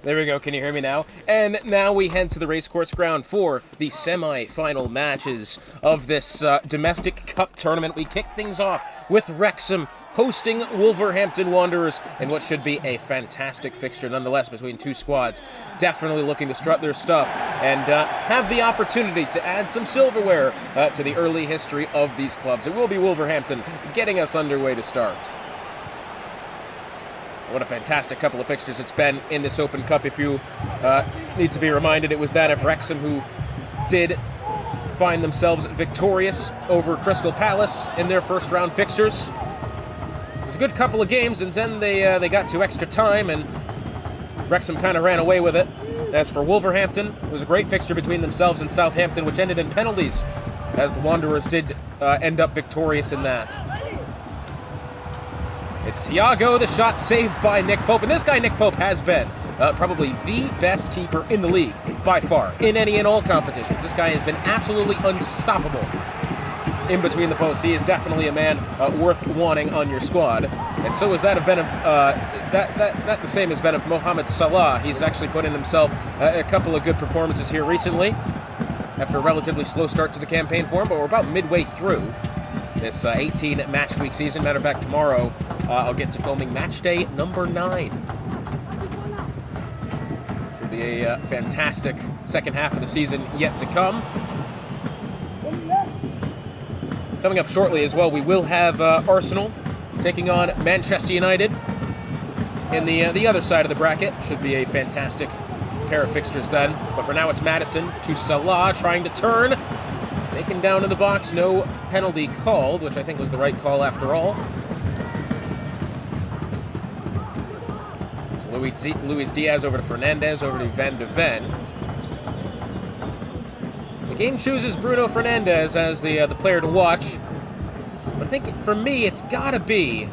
There we go, can you hear me now? And now we head to the racecourse ground for the semi-final matches of this domestic cup tournament. We kick things off with Wrexham hosting Wolverhampton Wanderers in what should be a fantastic fixture nonetheless between two squads. Definitely looking to strut their stuff and have the opportunity to add some silverware to the early history of these clubs. It will be Wolverhampton getting us underway to start. What a fantastic couple of fixtures it's been in this Open Cup. If you need to be reminded, it was that of Wrexham who did find themselves victorious over Crystal Palace in their first round fixtures. It was a good couple of games, and then they got to extra time, and Wrexham kind of ran away with it. As for Wolverhampton, it was a great fixture between themselves and Southampton, which ended in penalties, as the Wanderers did end up victorious in that. It's Thiago, the shot saved by Nick Pope. And this guy, Nick Pope, has been probably the best keeper in the league, by far, in any and all competitions. This guy has been absolutely unstoppable in between the posts. He is definitely a man worth wanting on your squad. And so is that of that the same as Ben of Mohamed Salah. He's actually put in himself a couple of good performances here recently, after a relatively slow start to the campaign for him, but we're about midway through this 18-match week season. Matter of fact, tomorrow I'll get to filming match day number 9. Should be a fantastic second half of the season yet to come. Coming up shortly as well, we will have Arsenal taking on Manchester United in the other side of the bracket. Should be a fantastic pair of fixtures then. But for now, it's Madison to Salah, trying to turn. Taken down in the box, no penalty called, which I think was the right call after all. Luis Diaz over to Fernandez, over to Van de Ven. The game chooses Bruno Fernandez as the player to watch. But I think for me, it's got to be.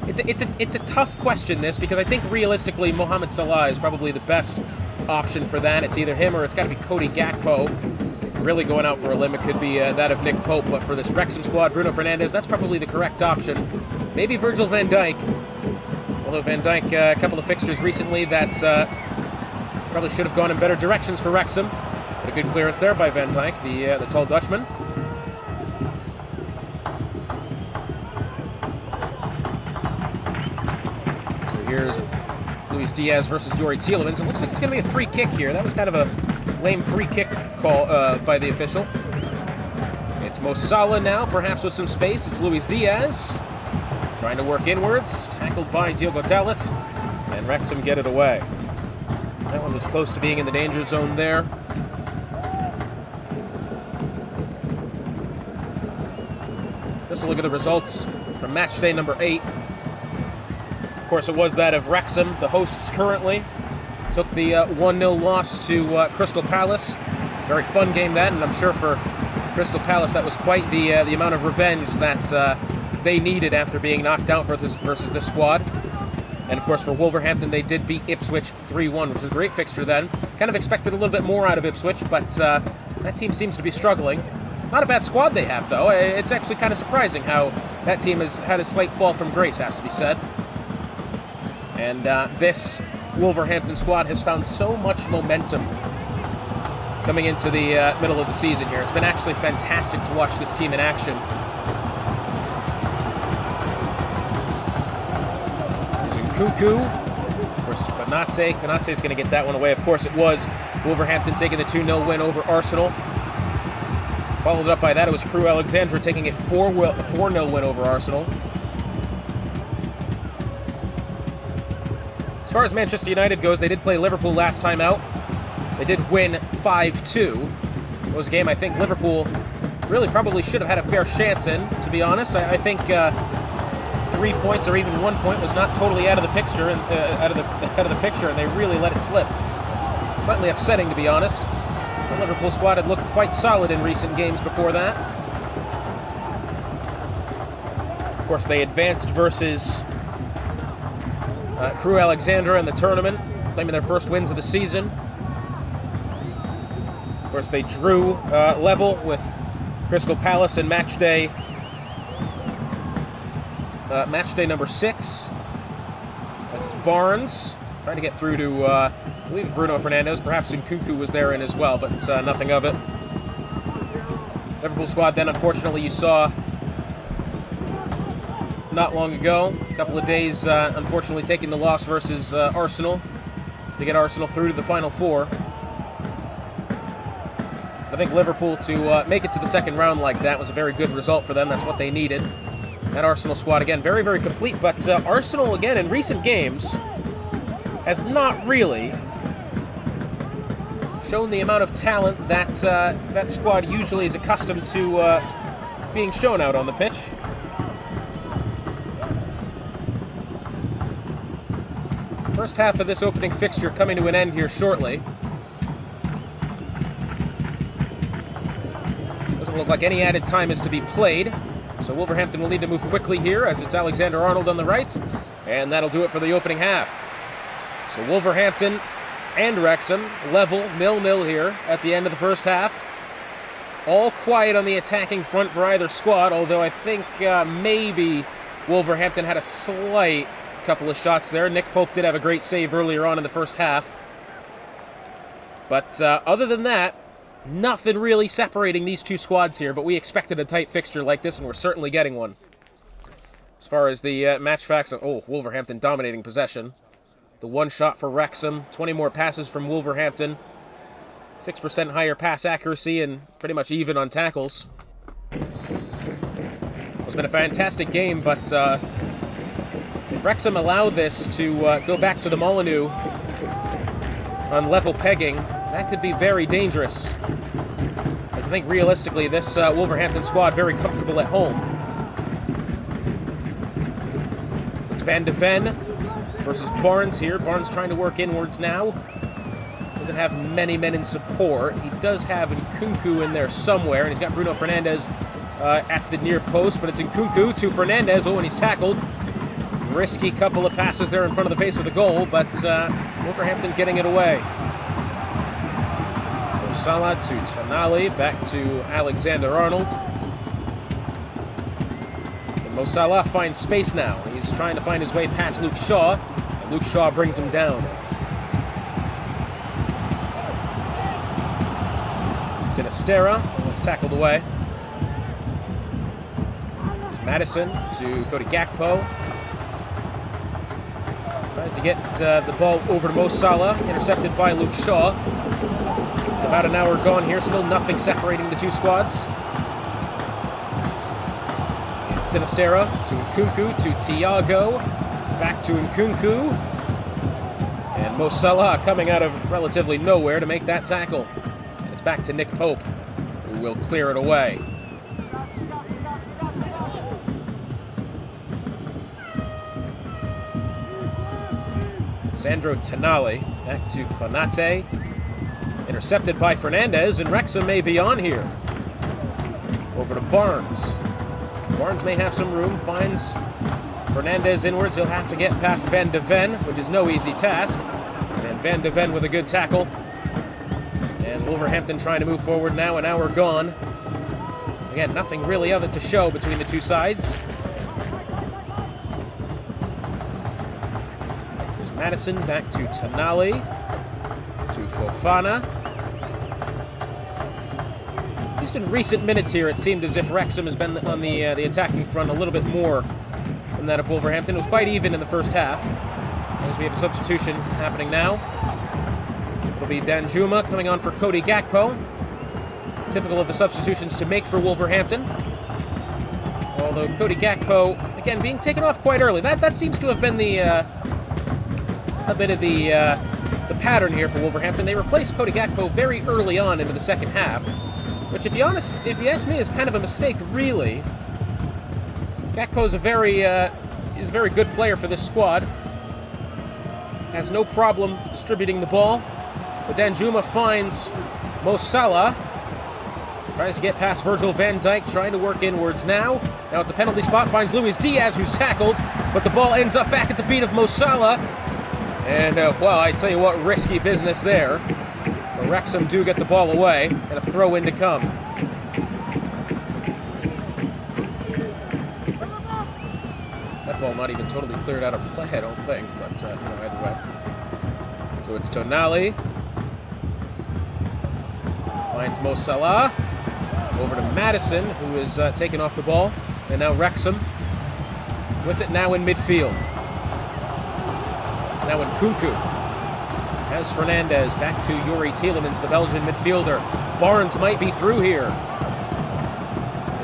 It's a tough question, this, because I think realistically Mohamed Salah is probably the best option for that. It's either him or it's got to be Cody Gakpo. Really going out for a limb, it could be that of Nick Pope, but for this Wrexham squad, Bruno Fernandes, that's probably the correct option. Maybe Virgil van Dijk, although Van Dijk, a couple of fixtures recently that probably should have gone in better directions for Wrexham. But a good clearance there by Van Dijk, the tall Dutchman. So here's Luis Diaz versus Youri Tielemans. It looks like it's going to be a free kick here. That was kind of a lame free kick call by the official. It's Mo Salah now, perhaps with some space. It's Luis Diaz trying to work inwards, tackled by Diogo Dalot, and Wrexham get it away. That one was close to being in the danger zone there. Just a look at the results from match day number 8. Of course, it was that of Wrexham, the hosts currently. Took the 1-0 loss to Crystal Palace. Very fun game that, and I'm sure for Crystal Palace that was quite the amount of revenge that they needed after being knocked out versus this squad. And of course for Wolverhampton, they did beat Ipswich 3-1, which was a great fixture then. Kind of expected a little bit more out of Ipswich, but that team seems to be struggling. Not a bad squad they have, though. It's actually kind of surprising how that team has had a slight fall from grace, has to be said. And this Wolverhampton squad has found so much momentum coming into the middle of the season here. It's been actually fantastic to watch this team in action. Using Cuckoo versus Konate. Konate is going to get that one away. Of course, it was Wolverhampton taking the 2-0 win over Arsenal. Followed up by that, it was Crewe Alexandra taking a 4-0 win over Arsenal. As far as Manchester United goes, they did play Liverpool last time out. They did win 5-2. It was a game I think Liverpool really probably should have had a fair chance in, to be honest. I think 3 points or even 1 point was not totally out of the picture, and they really let it slip. Slightly upsetting, to be honest. The Liverpool squad had looked quite solid in recent games before that. Of course, they advanced versus Crewe Alexandra in the tournament, claiming their first wins of the season. Of course, they drew level with Crystal Palace in match day number 6. That's Barnes Trying to get through to, I believe, Bruno Fernandes. Perhaps Nkunku was there in as well, but nothing of it. Liverpool squad then, unfortunately, you saw not long ago. A couple of days, unfortunately, taking the loss versus Arsenal to get Arsenal through to the Final Four. I think Liverpool to make it to the second round like that was a very good result for them. That's what they needed. That Arsenal squad, again, very, very complete. But Arsenal, again, in recent games, has not really shown the amount of talent that that squad usually is accustomed to being shown out on the pitch. First half of this opening fixture coming to an end here shortly. Doesn't look like any added time is to be played. So Wolverhampton will need to move quickly here as it's Alexander-Arnold on the right. And that'll do it for the opening half. So Wolverhampton and Wrexham level 0-0 here at the end of the first half. All quiet on the attacking front for either squad, although I think maybe Wolverhampton had a slight couple of shots there. Nick Pope did have a great save earlier on in the first half. But other than that, nothing really separating these two squads here, but we expected a tight fixture like this, and we're certainly getting one. As far as the match facts, Wolverhampton dominating possession. The one shot for Wrexham, 20 more passes from Wolverhampton, 6% higher pass accuracy, and pretty much even on tackles. It's been a fantastic game, but if Wrexham allow this to go back to the Molineux on level pegging, that could be very dangerous. As I think realistically, this Wolverhampton squad very comfortable at home. It's Van de Ven versus Barnes here. Barnes trying to work inwards now. Doesn't have many men in support. He does have Nkunku in there somewhere, and he's got Bruno Fernandes at the near post, but it's Nkunku to Fernandes. Oh, and he's tackled. Risky couple of passes there in front of the face of the goal, but Wolverhampton getting it away. Salah to Tonali, back to Alexander-Arnold. And Mo Salah finds space now. He's trying to find his way past Luke Shaw, and Luke Shaw brings him down. Sinistera, that's tackled away. There's Madison to Cody Gakpo. Tries to get the ball over to Mo Salah, intercepted by Luke Shaw. About an hour gone here, still nothing separating the two squads. It's Sinistera to Nkunku to Thiago, back to Nkunku, and Mo Salah coming out of relatively nowhere to make that tackle. And it's back to Nick Pope, who will clear it away. Sandro Tonali, back to Konate. Intercepted by Fernandes, and Wrexham may be on here. Over to Barnes. Barnes may have some room, finds Fernandes inwards. He'll have to get past Van de Ven, which is no easy task. And Van de Ven with a good tackle. And Wolverhampton trying to move forward now, an hour gone. Again, nothing really of it to show between the two sides. There's Madison, back to Tonali. To Fofana. Just in recent minutes here, it seemed as if Wrexham has been on the attacking front a little bit more than that of Wolverhampton. It was quite even in the first half. As we have a substitution happening now. It'll be Danjuma coming on for Cody Gakpo. Typical of the substitutions to make for Wolverhampton. Although Cody Gakpo, again, being taken off quite early. That seems to have been the a bit of the pattern here for Wolverhampton. They replaced Cody Gakpo very early on into the second half, which, if you ask me, is kind of a mistake, really. Gakpo is a very good player for this squad. Has no problem distributing the ball. But Danjuma finds Mo Salah. Tries to get past Virgil van Dijk, trying to work inwards now. Now at the penalty spot finds Luis Diaz, who's tackled, but the ball ends up back at the feet of Mo Salah. And, well, I tell you what, risky business there. The Wrexham do get the ball away, and a throw-in to come. That ball not even totally cleared out of play, I don't think, but, either way. So it's Tonali. Finds Mo Salah. Over to Madison, who is taken off the ball. And now Wrexham with it now in midfield. It's now in Nkunku. Has Fernandez back to Yuri Tielemans, the Belgian midfielder. Barnes might be through here.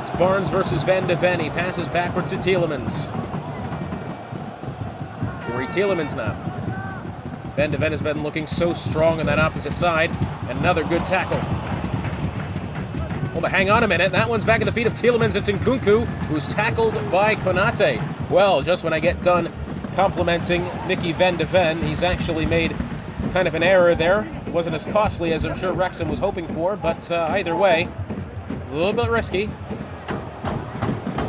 It's Barnes versus Van de Ven. He passes backwards to Tielemans. Yuri Tielemans now. Van de Ven has been looking so strong on that opposite side. Another good tackle. Oh, but hang on a minute. That one's back at the feet of Tielemans. It's Nkunku, who's tackled by Konate. Well, just when I get done complimenting Mickey Van de Ven, he's actually made kind of an error there. It wasn't as costly as I'm sure Wrexham was hoping for, but either way, a little bit risky.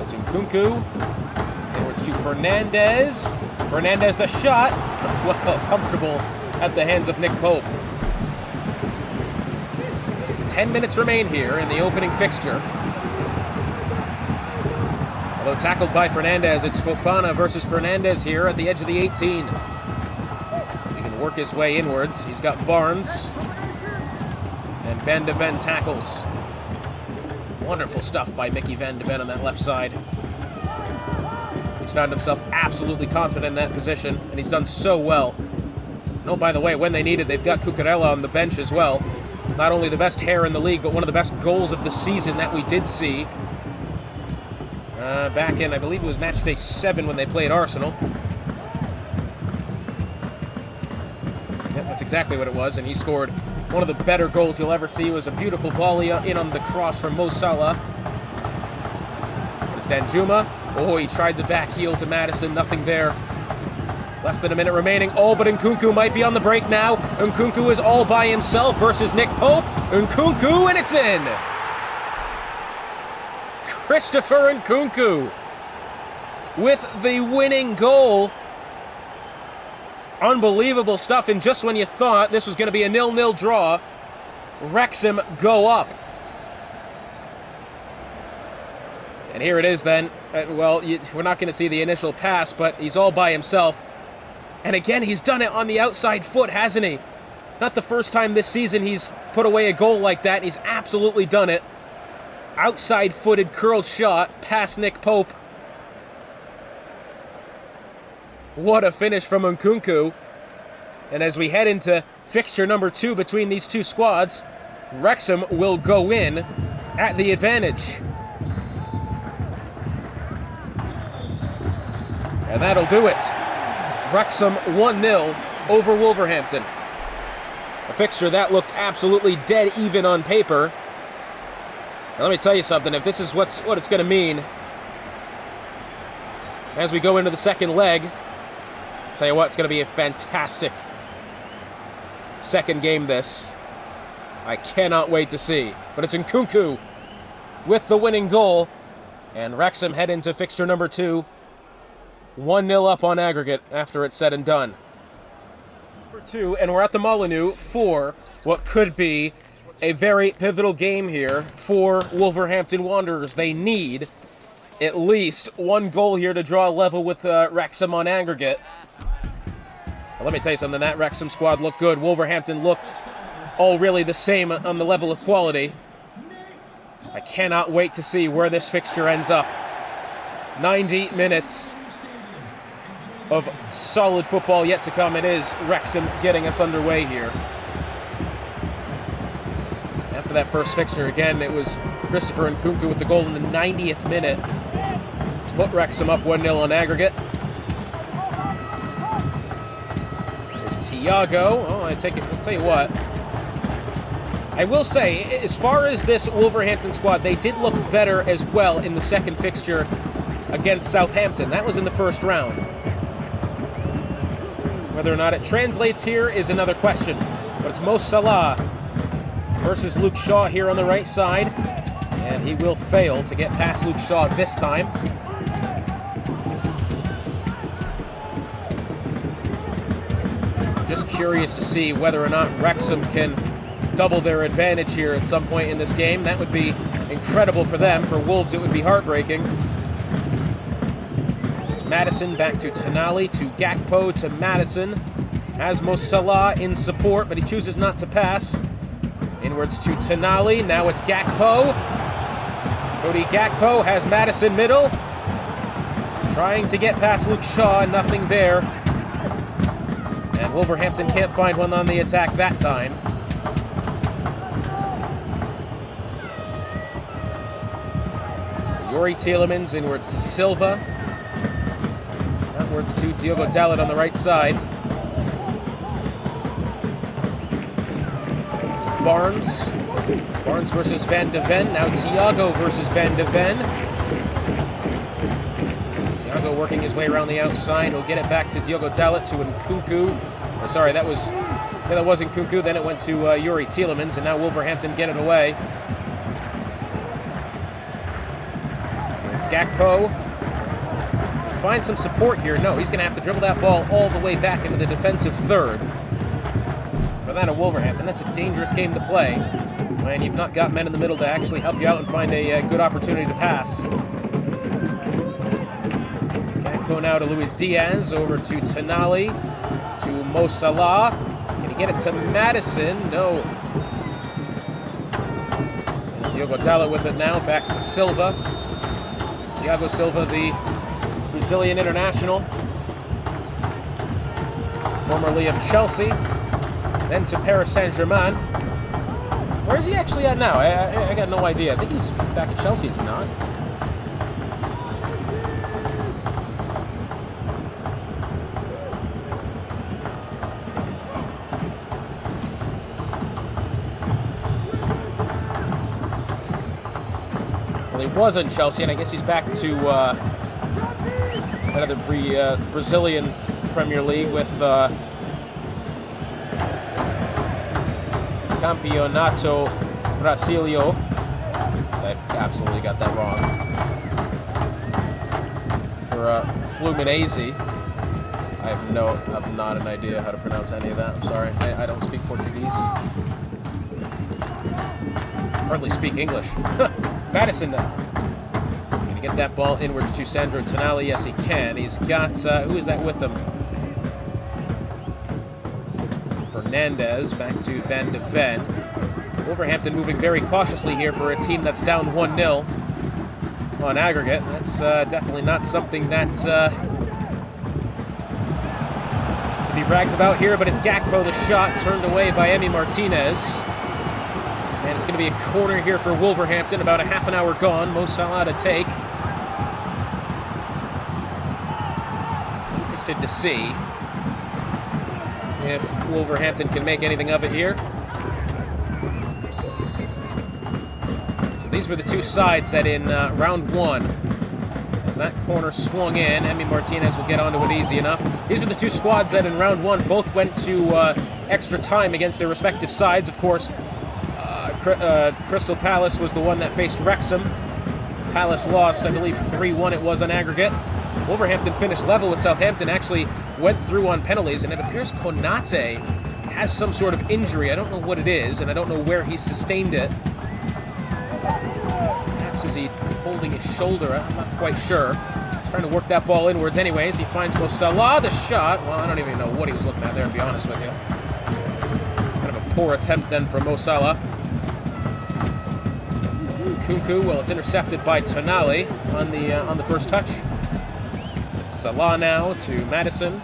It's Nkunku. Inwards to Fernandez. Fernandez the shot. Well, comfortable at the hands of Nick Pope. 10 minutes remain here in the opening fixture. Although tackled by Fernandez, it's Fofana versus Fernandez here at the edge of the 18. He can work his way inwards. He's got Barnes. And Van de Ven tackles. Wonderful stuff by Mickey Van de Ven on that left side. He's found himself absolutely confident in that position, and he's done so well. And oh, by the way, when they need it, they've got Cucurella on the bench as well. Not only the best hair in the league, but one of the best goals of the season that we did see. Back in, I believe it was match day 7 when they played Arsenal. Yep, that's exactly what it was, and he scored one of the better goals you'll ever see. It was a beautiful volley in on the cross from Mo Salah. It's Danjuma. Oh, he tried the back heel to Madison, nothing there. Less than a minute remaining. Oh, but Nkunku might be on the break now. Nkunku is all by himself versus Nick Pope. Nkunku, and it's in! Christopher Nkunku with the winning goal. Unbelievable stuff, and just when you thought this was going to be a 0-0 draw, Wrexham go up. And here it is then. We're not going to see the initial pass, but he's all by himself. And again, he's done it on the outside foot, hasn't he? Not the first time this season he's put away a goal like that. He's absolutely done it. Outside-footed curled shot past Nick Pope. What a finish from Nkunku. And as we head into fixture number 2 between these two squads, Wrexham will go in at the advantage. And that'll do it. Wrexham 1-0 over Wolverhampton. A fixture that looked absolutely dead even on paper. Now, let me tell you something. If this is what it's going to mean as we go into the second leg, I'll tell you what, it's going to be a fantastic second game this. I cannot wait to see. But it's Nkunku with the winning goal. And Wrexham head into fixture number 2. 1-0 up on aggregate after it's said and done. Number 2, and we're at the Molineux for what could be a very pivotal game here for Wolverhampton Wanderers. They need at least one goal here to draw level with Wrexham on aggregate. Well, let me tell you something, that Wrexham squad looked good. Wolverhampton looked all really the same on the level of quality. I cannot wait to see where this fixture ends up. 90 minutes of solid football yet to come. It is Wrexham getting us underway here. After that first fixture, again, it was Christopher Nkunku with the goal in the 90th minute to put Wrexham up 1-0 on aggregate. There's Thiago. Oh, I'll tell you what. I will say, as far as this Wolverhampton squad, they did look better as well in the second fixture against Southampton. That was in the first round. Whether or not it translates here is another question. But it's Mo Salah versus Luke Shaw here on the right side. And he will fail to get past Luke Shaw this time. Just curious to see whether or not Wrexham can double their advantage here at some point in this game. That would be incredible for them. For Wolves, it would be heartbreaking. It's Madison back to Tonali, to Gakpo, to Madison. Has Mo Salah in support, but he chooses not to pass. Inwards to Tonali. Now it's Gakpo. Cody Gakpo has Madison middle. Trying to get past Luke Shaw, nothing there. And Wolverhampton can't find one on the attack that time. So Youri Tielemans inwards to Silva. Outwards to Diogo Dalot on the right side. Barnes. Barnes versus Van de Ven. Now Thiago versus Van de Ven. Thiago working his way around the outside. He'll get it back to Diogo Dalot to Nkunku. Oh, sorry, that wasn't Nkunku. Then it went to Youri Tielemans, and now Wolverhampton get it away. It's Gakpo. Find some support here. No, he's going to have to dribble that ball all the way back into the defensive third. For that of Wolverhampton, that's a dangerous game to play when you've not got men in the middle to actually help you out and find a good opportunity to pass. Gakpo now to Luis Diaz, over to Tonali, to Mo Salah. Can he get it to Madison? No. And Diogo Dalot with it now, back to Silva. Thiago Silva, the Brazilian international, formerly of Chelsea, then to Paris Saint-Germain. Where is he actually at now? I got no idea. I think he's back at Chelsea, is he not? Well, he was in Chelsea, and I guess he's back to another Brazilian Premier League with Campeonato Brasileiro. I absolutely got that wrong. For Fluminense. I have not an idea how to pronounce any of that. I'm sorry. I don't speak Portuguese. Hardly speak English. Madison now. Can he get that ball inwards to Sandro Tonali? Yes, he can. He's got, who is that with him? Fernandez back to Van de Ven. Wolverhampton moving very cautiously here for a team that's down 1-0 on aggregate. That's definitely not something that to be bragged about here, but it's Gakpo, the shot turned away by Emi Martinez. And it's going to be a corner here for Wolverhampton, about a half an hour gone. Mo Salah to take. Interested to see if Wolverhampton can make anything of it here. So these were the two sides that in round one, as that corner swung in, Emi Martinez will get onto it easy enough. These are the two squads that in round one both went to extra time against their respective sides. Of course, Crystal Palace was the one that faced Wrexham. Palace lost, I believe 3-1 it was on aggregate. Wolverhampton finished level with Southampton, actually went through on penalties, and it appears Konate has some sort of injury. I don't know what it is, and I don't know where he sustained it. Perhaps is he holding his shoulder? I'm not quite sure. He's trying to work that ball inwards anyways. He finds Mo Salah, the shot. Well, I don't even know what he was looking at there, to be honest with you. Kind of a poor attempt then from Mo Salah. Nkunku, well, it's intercepted by Tonali on the first touch. It's Salah now to Madison.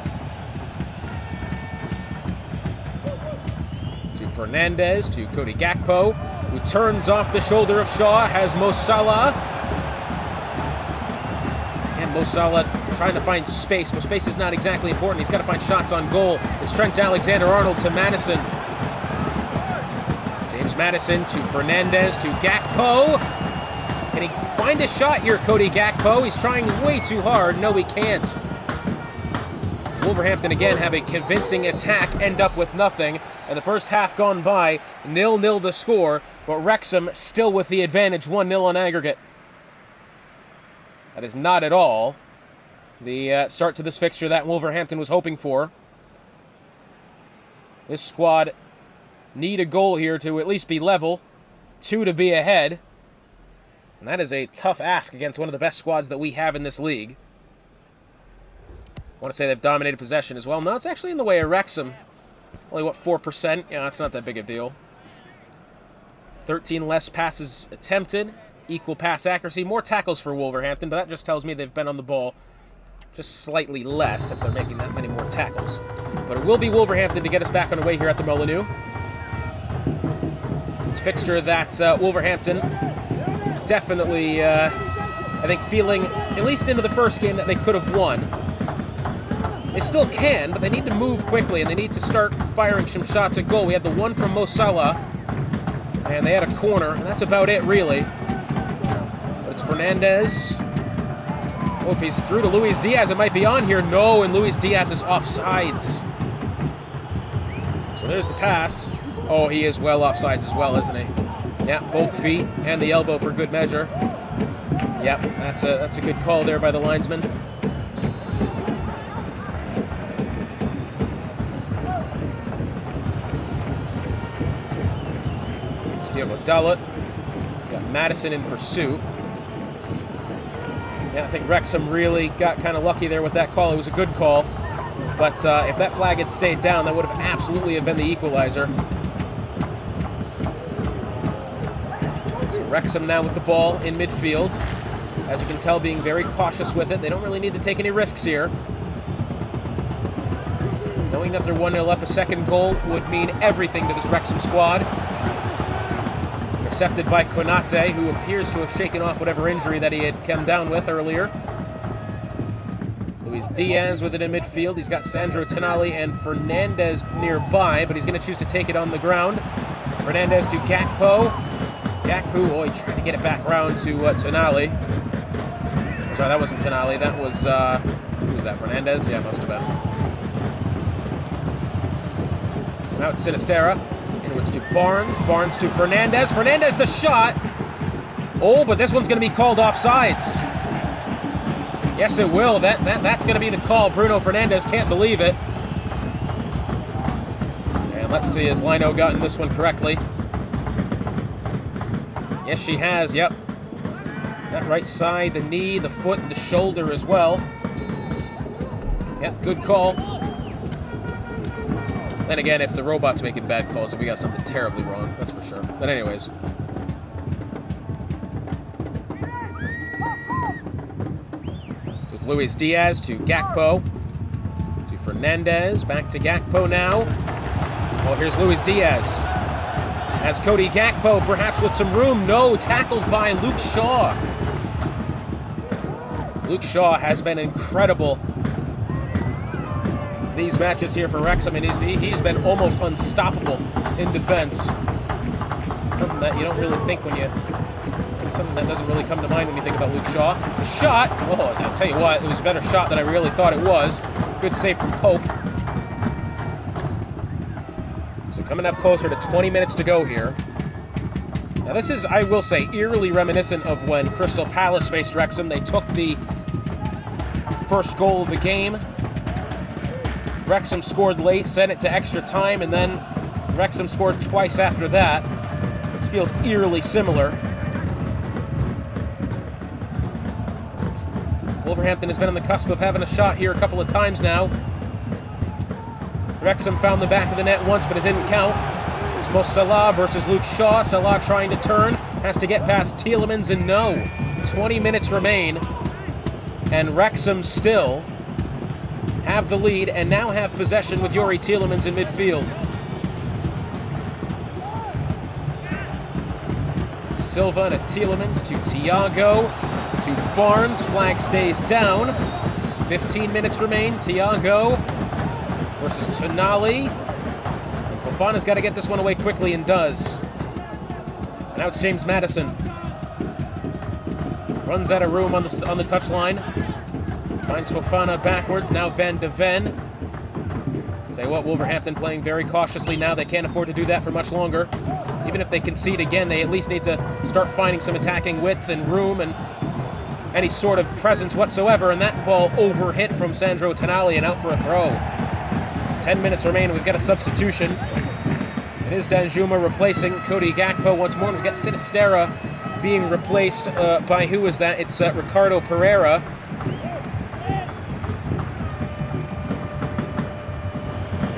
To Fernandez, to Cody Gakpo, who turns off the shoulder of Shaw, has Mo Salah. And Mo Salah trying to find space, but space is not exactly important. He's got to find shots on goal. It's Trent Alexander-Arnold to Madison. Madison to Fernandez to Gakpo. Can he find a shot here, Cody Gakpo? He's trying way too hard. No, he can't. Wolverhampton again have a convincing attack, end up with nothing. And the first half gone by, 0-0 the score, but Wrexham still with the advantage, 1-0 on aggregate. That is not at all the start to this fixture that Wolverhampton was hoping for. This squad need a goal here to at least be level, 2 to be ahead. And that is a tough ask against one of the best squads that we have in this league. want to say they've dominated possession as well. No, it's actually in the way of Wrexham. Only, what, 4%? Yeah, that's not that big a deal. 13 less passes attempted. Equal pass accuracy. More tackles for Wolverhampton, but that just tells me they've been on the ball just slightly less if they're making that many more tackles. But it will be Wolverhampton to get us back on the way here at the Molineux. It's a fixture that Wolverhampton definitely, I think, feeling, at least into the first game, that they could have won. They still can, but they need to move quickly, and they need to start firing some shots at goal. We had the one from Mo Salah, and they had a corner, and that's about it, really. But it's Fernandez. Oh, if he's through to Luis Diaz, it might be on here. No, and Luis Diaz is offsides. So there's the pass. Oh, he is well offsides as well, isn't he? Yeah, both feet and the elbow for good measure. Yep, that's a good call there by the linesman. It's Diego Dalot. He's got Madison in pursuit. Yeah, I think Wrexham really got kind of lucky there with that call. It was a good call. But if that flag had stayed down, that would have absolutely been the equalizer. So Wrexham now with the ball in midfield. As you can tell, being very cautious with it. They don't really need to take any risks here. Knowing that they're 1-0 up, a second goal would mean everything to this Wrexham squad. Intercepted by Konate, who appears to have shaken off whatever injury that he had come down with earlier. Luis Diaz with it in midfield. He's got Sandro Tonali and Fernandez nearby, but he's going to choose to take it on the ground. Fernandez to Gakpo. Gakpo, oh, he tried to get it back around to Tonali. Sorry, that wasn't Tonali. That was, who was that, Fernandez? Yeah, it must have been. So now it's Sinisterra. Inwards to Barnes. Barnes to Fernandez. Fernandez the shot. Oh, but this one's going to be called offsides. Yes, it will. That's going to be the call. Bruno Fernandez can't believe it. And let's see, has Lino gotten this one correctly? Yes, she has. Yep. That right side, the knee, the foot, and the shoulder as well. Yep, good call. Then again, if the robot's making bad calls, then we got something terribly wrong. That's for sure. But anyways. With Luis Diaz to Gakpo. To Fernandez. Back to Gakpo now. Oh, here's Luis Diaz. As Cody Gakpo, perhaps with some room. No, tackled by Luke Shaw. Luke Shaw has been incredible these matches here for Wrexham, and he's been almost unstoppable in defense. Something that you don't really think when you... Something that doesn't really come to mind when you think about Luke Shaw. The shot, oh, I'll tell you what, it was a better shot than I really thought it was. Good save from Pope. So coming up closer to 20 minutes to go here. Now this is, I will say, eerily reminiscent of when Crystal Palace faced Wrexham. They took the first goal of the game. Wrexham scored late, sent it to extra time, and then Wrexham scored twice after that, which feels eerily similar. Wolverhampton has been on the cusp of having a shot here a couple of times now. Wrexham found the back of the net once, but it didn't count. It's Mo Salah versus Luke Shaw. Salah trying to turn, has to get past Tielemans, and no. 20 minutes remain, and Wrexham still have the lead and now have possession with Youri Tielemans in midfield. Silva and Tielemans to Thiago, to Barnes. Flag stays down. 15 minutes remain. Thiago versus Tonali. And Fofana's got to get this one away quickly, and does. And now it's James Maddison. Runs out of room on the touchline. Finds Fofana backwards. Now Van de Ven. Say what, Wolverhampton playing very cautiously now. They can't afford to do that for much longer. Even if they concede again, they at least need to start finding some attacking width and room and any sort of presence whatsoever. And that ball overhit from Sandro Tonali and out for a throw. 10 minutes remain. We've got a substitution. It is Danjuma replacing Cody Gakpo once more. We've got Sinisterra being replaced by, who is that? It's Ricardo Pereira.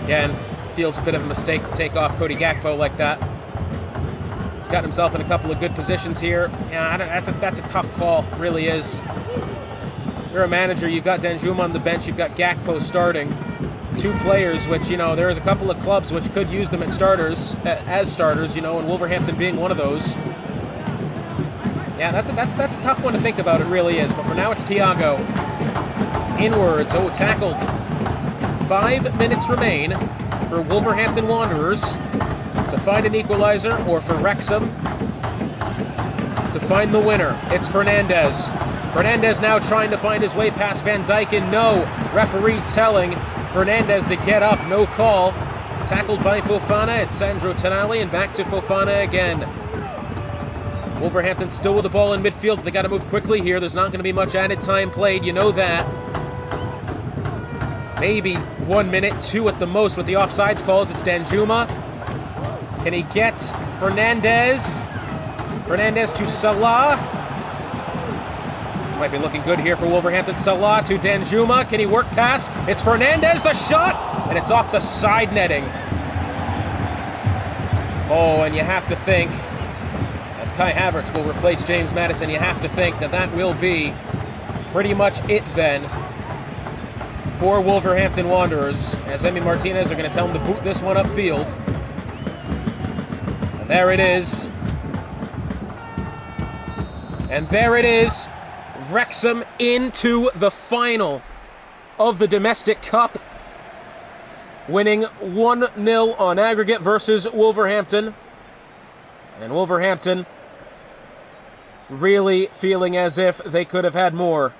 Again, feels a bit of a mistake to take off Cody Gakpo like that. He's got himself in a couple of good positions here. Yeah, that's a tough call, really is. You're a manager, you've got Danjuma on the bench, you've got Gakpo starting. Two players which, there's a couple of clubs which could use them as starters, and Wolverhampton being one of those. Yeah, that's a tough one to think about, it really is. But for now, it's Thiago. Inwards, tackled. 5 minutes remain for Wolverhampton Wanderers to find an equalizer, or for Wrexham to find the winner. It's Fernandez. Fernandez now trying to find his way past Van Dijk, and no. Referee telling Fernandez to get up, no call. Tackled by Fofana, it's Sandro Tonali, and back to Fofana again. Wolverhampton still with the ball in midfield. They got to move quickly here. There's not going to be much added time played, you know that. Maybe 1 minute, 2 at the most with the offsides calls. It's Danjuma. Can he get Fernandez? Fernandez to Salah. Might be looking good here for Wolverhampton. Salah to Danjuma. Can he work past? It's Fernandez, the shot! And it's off the side netting. Oh, and you have to think, as Kai Havertz will replace James Maddison, you have to think that will be pretty much it then for Wolverhampton Wanderers, as Emi Martinez are going to tell him to boot this one upfield. And there it is. And there it is. Wrexham into the final of the Domestic Cup, winning 1-0 on aggregate versus Wolverhampton. And Wolverhampton really feeling as if they could have had more.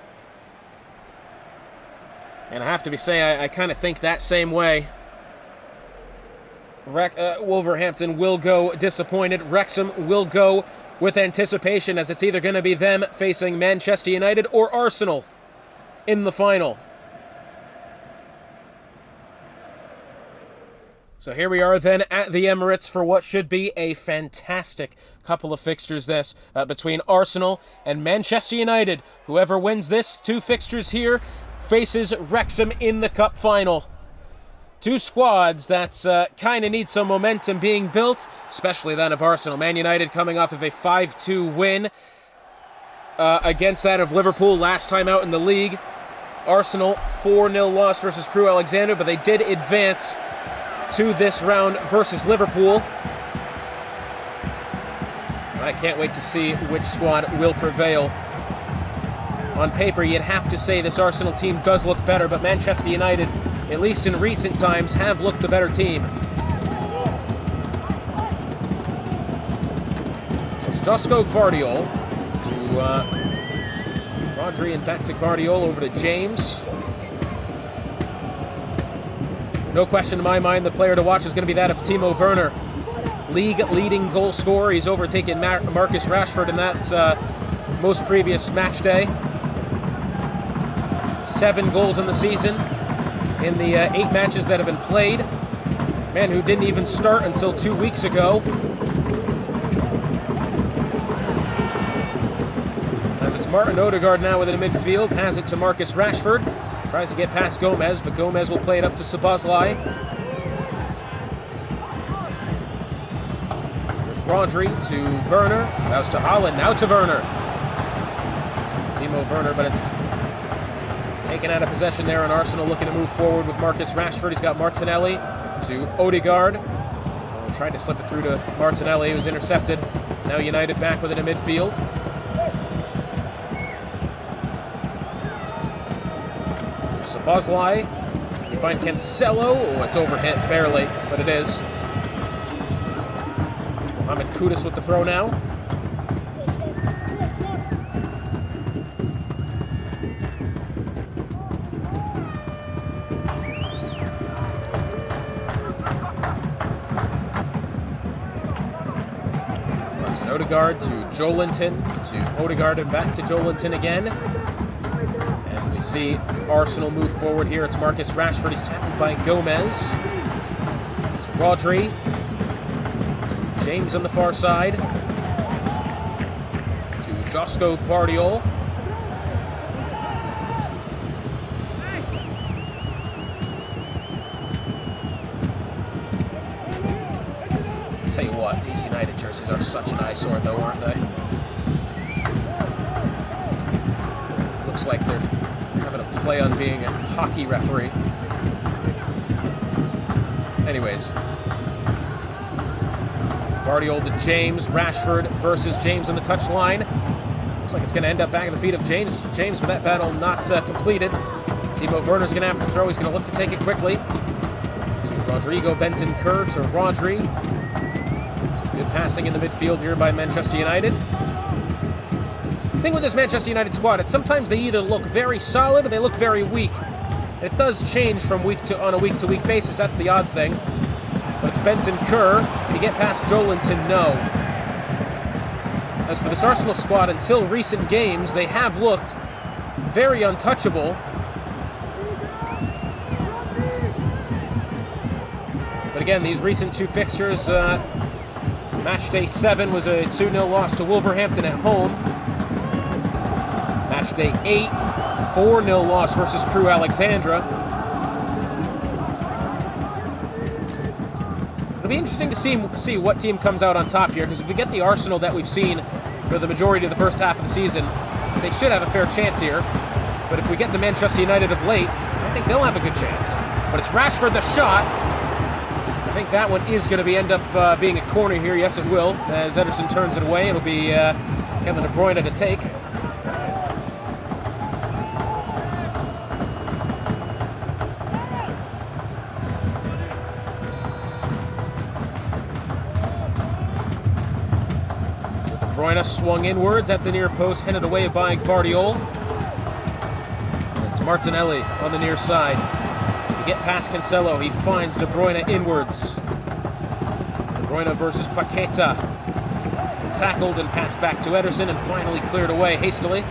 And I have to say, I kind of think that same way. Wolverhampton will go disappointed. Wrexham will go with anticipation, as it's either going to be them facing Manchester United or Arsenal in the final. So here we are then at the Emirates for what should be a fantastic couple of fixtures between Arsenal and Manchester United. Whoever wins this 2 fixtures here faces Wrexham in the cup final. 2 squads that kind of need some momentum being built, especially that of Arsenal. Man United coming off of a 5-2 win against that of Liverpool last time out in the league. Arsenal 4-0 loss versus Crewe Alexandra, but they did advance to this round versus Liverpool. I can't wait to see which squad will prevail. On paper, you'd have to say this Arsenal team does look better, but Manchester United, at least in recent times, have looked the better team. So it's Josko Gvardiol to Rodri, and back to Gvardiol, over to James. No question in my mind, the player to watch is going to be that of Timo Werner. League-leading goal scorer. He's overtaken Marcus Rashford in that most previous match day. 7 goals in the season in the 8 matches that have been played. Man who didn't even start until 2 weeks ago. As it's Martin Odegaard now within the midfield, has it to Marcus Rashford. Tries to get past Gomez, but Gomez will play it up to Szoboszlai. There's Rodri to Werner. That was to Haaland, now to Werner. Timo Werner, but it's taken out of possession there, and Arsenal looking to move forward with Marcus Rashford. He's got Martinelli to Odegaard. Tried to slip it through to Martinelli, who was intercepted. Now United back within the midfield. Szoboszlai. Can you find Cancelo? Oh, it's overhit, barely, but it is. Mohamed Kudus with the throw now. Odegaard to Joelinton, to Odegaard and back to Joelinton again. And we see Arsenal move forward here. It's Marcus Rashford. He's tackled by Gomez. It's Rodri. To James on the far side. To Josko Gvardiol. These are such an eyesore, though, aren't they? Looks like they're having a play on being a hockey referee. Anyways. Guardiola to James. Rashford versus James on the touchline. Looks like it's going to end up back at the feet of James. James, with that battle not completed. Timo Werner's going to have to throw. He's going to look to take it quickly. To Rodrigo Bentancur to Rodri. Some good passing in the midfield here by Manchester United. The thing with this Manchester United squad, it's sometimes they either look very solid or they look very weak. It does change from on a week-to-week basis. That's the odd thing. But it's Bentancur. Can he get past Joelinton? No. As for this Arsenal squad, until recent games, they have looked very untouchable. But again, these recent two fixtures, match day 7 was a 2-0 loss to Wolverhampton at home. Match day 8, 4-0 loss versus Crewe Alexandra. It'll be interesting to see what team comes out on top here, because if we get the Arsenal that we've seen for the majority of the first half of the season, they should have a fair chance here. But if we get the Manchester United of late, I think they'll have a good chance. But it's Rashford the shot. I think that one is going to end up being a corner here. Yes, it will. As Ederson turns it away, it'll be Kevin De Bruyne to take. De Bruyne swung inwards at the near post, headed away by Guardiola. It's Martinelli on the near side. To get past Cancelo, he finds De Bruyne inwards. De Bruyne versus Paqueta. Tackled and passed back to Ederson and finally cleared away hastily.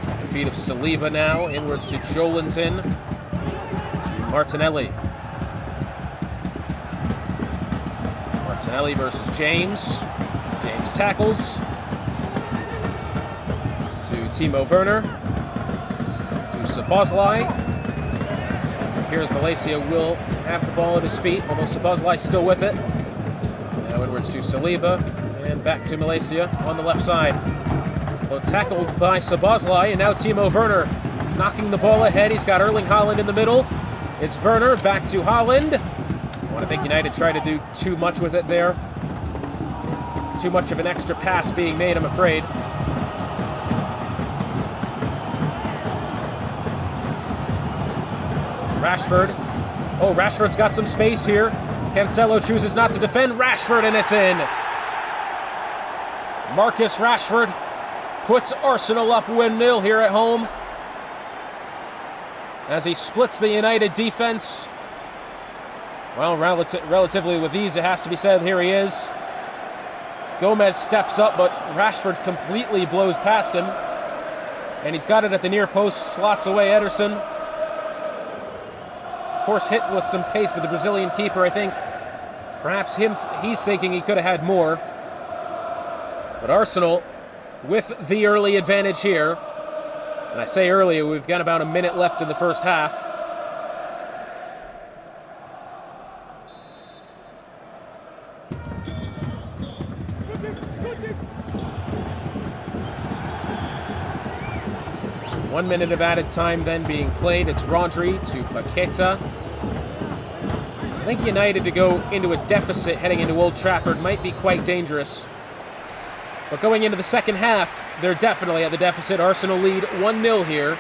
At the feet of Saliba now, inwards to Joelinton. To Martinelli. Martinelli versus James. James tackles. To Timo Werner. To Szoboszlai. Here's Malaysia will have the ball at his feet, although Szoboszlai still with it. Now inwards to Saliba. And back to Malaysia on the left side. Well, tackled by Szoboszlai, and now Timo Werner knocking the ball ahead. He's got Erling Haaland in the middle. It's Werner back to Haaland. I think United tried to do too much with it there. Too much of an extra pass being made, I'm afraid. So it's Rashford. Oh, Rashford's got some space here. Cancelo chooses not to defend. Rashford, and it's in. Marcus Rashford puts Arsenal up 1-0 here at home. As he splits the United defense. Well, relatively with ease, it has to be said. Here he is. Gomez steps up, but Rashford completely blows past him. And he's got it at the near post, slots away Ederson. Of course, hit with some pace, but the Brazilian keeper, I think, perhaps he's thinking he could have had more. But Arsenal, with the early advantage here, and I say early, we've got about a minute left in the first half. So 1 minute of added time then being played. It's Rodri to Paqueta. I think United to go into a deficit heading into Old Trafford might be quite dangerous. But going into the second half, they're definitely at the deficit. Arsenal lead 1-0 here.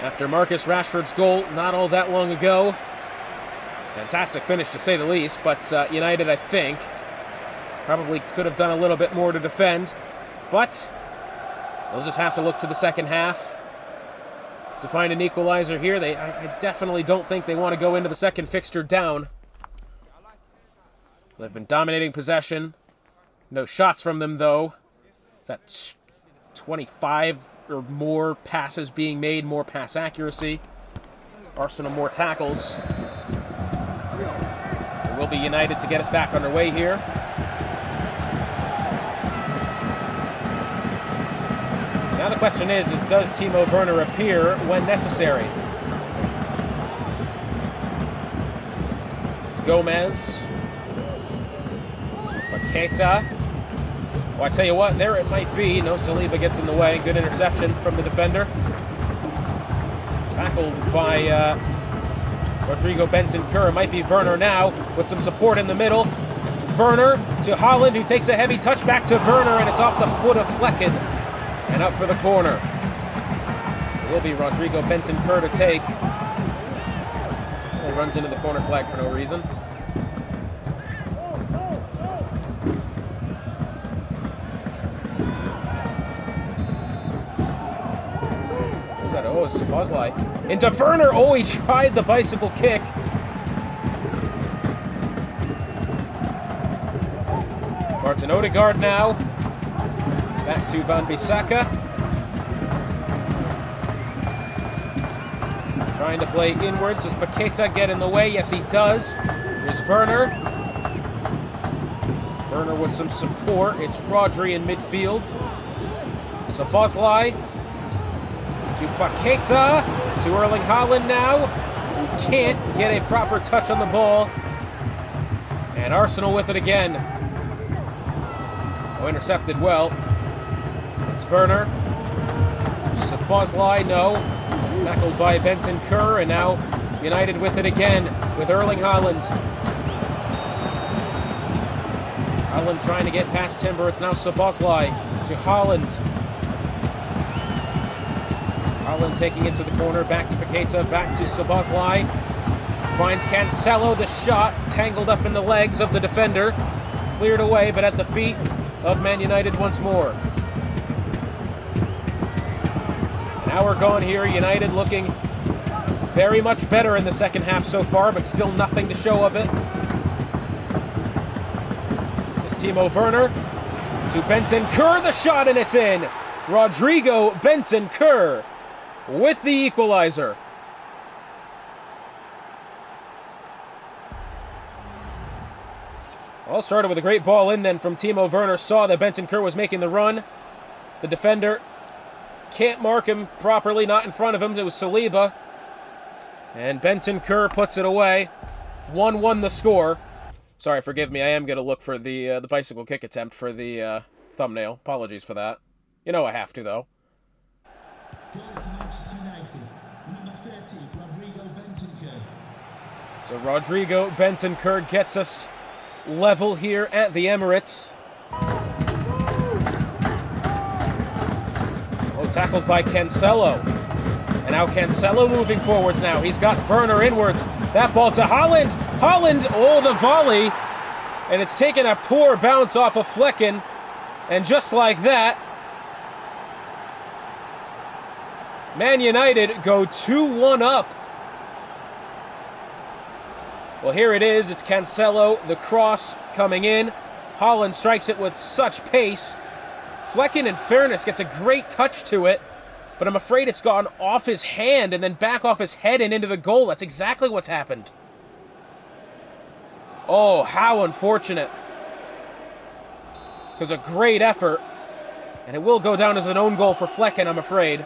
After Marcus Rashford's goal not all that long ago. Fantastic finish to say the least, but United, I think, probably could have done a little bit more to defend. But they'll just have to look to the second half to find an equalizer here. I definitely don't think they want to go into the second fixture down. They've been dominating possession. No shots from them, though. That's 25 or more passes being made, more pass accuracy. Arsenal more tackles. It will be United to get us back underway here. Now the question is does Timo Werner appear when necessary? It's Gomez. Paqueta. Well, I tell you what, there it might be. No, Saliba gets in the way. Good interception from the defender. Tackled by Rodrigo Bentancur. It might be Werner now with some support in the middle. Werner to Holland, who takes a heavy touch back to Werner, and it's off the foot of Flecken and up for the corner. It will be Rodrigo Bentancur to take. He runs into the corner flag for no reason. Who's that? Oh, it's Bosley. Into Werner. Oh, he tried the bicycle kick. Martin Odegaard now. Back to Van Bissaka. Trying to play inwards. Does Paqueta get in the way? Yes, he does. Here's Werner. Werner with some support. It's Rodri in midfield. Szoboszlai to Paqueta. To Erling Haaland now. Who can't get a proper touch on the ball. And Arsenal with it again. Oh, intercepted well. It's Werner. Szoboszlai, no. Tackled by Bentancur, and now United with it again with Erling Haaland. Haaland trying to get past Timber. It's now Szoboszlai to Haaland. Haaland taking it to the corner. Back to Paqueta. Back to Szoboszlai. Finds Cancelo. The shot tangled up in the legs of the defender. Cleared away, but at the feet of Man United once more. An hour gone here. United looking very much better in the second half so far, but still nothing to show of it. It's Timo Werner to Bentancur. The shot, and it's in. Rodrigo Bentancur with the equalizer. All started with a great ball in then from Timo Werner. Saw that Bentancur was making the run. The defender can't mark him properly, not in front of him. It was Saliba. And Bentancur puts it away. 1-1 the score. Sorry, forgive me. I am going to look for the bicycle kick attempt for the thumbnail. Apologies for that. You know I have to, though. So Rodrigo Bentancur gets us level here at the Emirates. Oh, tackled by Cancelo. And now Cancelo moving forwards now. He's got Werner inwards. That ball to Haaland. Haaland, oh, the volley. And it's taken a poor bounce off of Flecken. And just like that, Man United go 2-1 up. Well, here it is. It's Cancelo, the cross coming in. Haaland strikes it with such pace. Flecken, in fairness, gets a great touch to it, but I'm afraid it's gone off his hand and then back off his head and into the goal. That's exactly what's happened. Oh, how unfortunate. It was a great effort, and it will go down as an own goal for Flecken, I'm afraid.